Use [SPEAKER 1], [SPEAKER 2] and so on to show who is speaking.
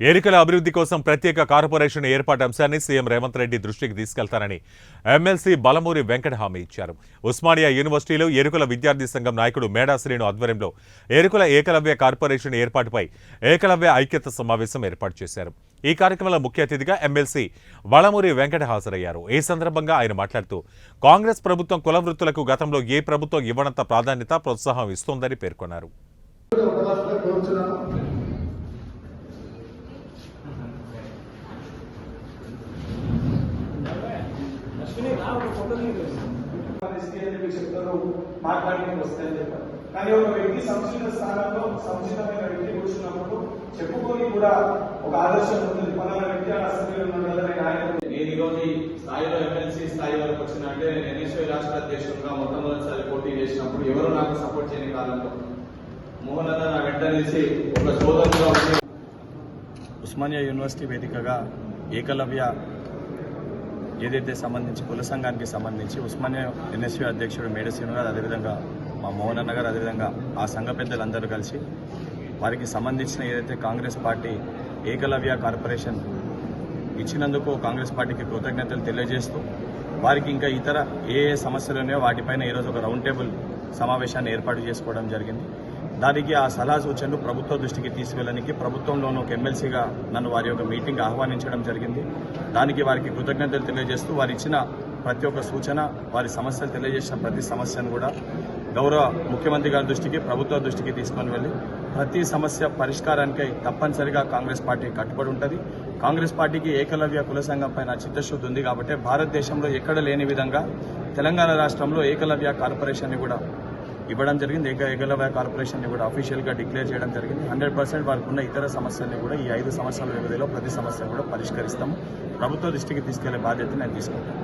[SPEAKER 1] ఎరుకల అభివృద్ధి కోసం ప్రత్యేక కార్పొరేషన్ ఏర్పాటు అంశాన్ని సీఎం రేవంత్ రెడ్డి దృష్టికి తీసుకెళ్తారని ఎమ్మెల్సీ బలమూరి వెంకట హామీ ఇచ్చారు. ఉస్మానియా యూనివర్సిటీలో ఎరుకల విద్యార్థి సంఘం నాయకుడు మేడా శ్రీను ఆధ్వర్యంలో ఎరుకల ఏకలవ్య కార్పొరేషన్ ఏర్పాటుపై ఏకలవ్య ఐక్యత సమావేశం ఏర్పాటు చేశారు. ఈ కార్యక్రమంలో ముఖ్య అతిథిగా ఎమ్మెల్సీ బలమూరి వెంకట హాజరయ్యారు. ఈ సందర్భంగా ఆయన మాట్లాడుతూ కాంగ్రెస్ ప్రభుత్వం కుల వృత్తులకు గతంలో ఏ ప్రభుత్వం ఇవ్వనంత ప్రాధాన్యత ప్రోత్సాహం ఇస్తోందని పేర్కొన్నారు.
[SPEAKER 2] మాట్లాడడానికి వస్తాయని చెప్పారు. కానీ ఒక వ్యక్తి సంక్షిప్త స్థానంలో సంక్షిప్తమైన వ్యక్తి కూర్చున్నప్పుడు చెప్పుకొని కూడా ఒక ఆదర్శం ఉంటుంది. పలానా వ్యక్తి అసెంబ్లీలో ఉండాలని ఆయన
[SPEAKER 3] నేను ఈరోజు ఈ స్థాయిలో ఎమ్మెల్సీ స్థాయి వరకు వచ్చిన అంటే ఎన్ఎస్వై రాష్ట్ర అధ్యక్షుడుగా మొట్టమొదటిసారి పోటీ చేసినప్పుడు ఎవరు నాకు సపోర్ట్ చేయని కాలంలో మోహన్ అన్న నా వెంట నిలిచి ఒక సోదరుగా ఉంది.
[SPEAKER 4] ఉస్మానియా యూనివర్సిటీ వేదికగా ఏకలవ్య ఏదైతే సంబంధించి కుల సంఘానికి సంబంధించి ఉస్మానియా ఎన్ఎస్వీ అధ్యక్షుడు మేడా శ్రీను గారు, అదేవిధంగా మా మోహన్ అన్న గారు, అదేవిధంగా ఆ సంఘ పెద్దలందరూ కలిసి వారికి సంబంధించిన ఏదైతే కాంగ్రెస్ పార్టీ ఏకలవ్య కార్పొరేషన్ ఇచ్చినందుకు కాంగ్రెస్ పార్టీకి కృతజ్ఞతలు తెలియజేస్తూ వారికి ఇంకా ఇతర ఏ సమస్యలు ఉన్నాయో వాటిపైన ఈరోజు ఒక రౌండ్ టేబుల్ సమావేశాన్ని ఏర్పాటు చేసుకోవడం జరిగింది. దానికి ఆ సలహా సూచనలు ప్రభుత్వ దృష్టికి తీసుకెళ్ళడానికి ప్రభుత్వంలోనూ ఒక ఎమ్మెల్సీగా నన్ను వారి యొక్క మీటింగ్ ఆహ్వానించడం జరిగింది. దానికి వారికి కృతజ్ఞతలు తెలియజేస్తూ వారు ఇచ్చిన ప్రతి ఒక్క సూచన, వారి సమస్యలు తెలియజేసిన ప్రతి సమస్యను కూడా గౌరవ ముఖ్యమంత్రి గారి దృష్టికి, ప్రభుత్వ దృష్టికి తీసుకొని వెళ్ళి ప్రతి సమస్య పరిష్కారానికై తప్పనిసరిగా కాంగ్రెస్ పార్టీ కట్టుబడి ఉంటుంది. కాంగ్రెస్ పార్టీకి ఏకలవ్య కుల సంఘం పైన చిత్తశుద్ధి ఉంది కాబట్టి భారతదేశంలో ఎక్కడ లేని విధంగా తెలంగాణ రాష్ట్రంలో ఏకలవ్య కార్పొరేషన్ని కూడా ఇవ్వడం జరిగింది. ఏకలవ్య కార్పొరేషన్ని కూడా అఫీషియల్గా డిక్లేర్ చేయడం జరిగింది. 100% వారికి ఉన్న ఇతర సమస్యల్ని కూడా ఈ 5 సంవత్సరాల వ్యవధిలో ప్రతి సమస్యను కూడా పరిష్కరిస్తాము. ప్రభుత్వ దృష్టికి తీసుకెళ్లే బాధ్యత నేను తీసుకుంటాను.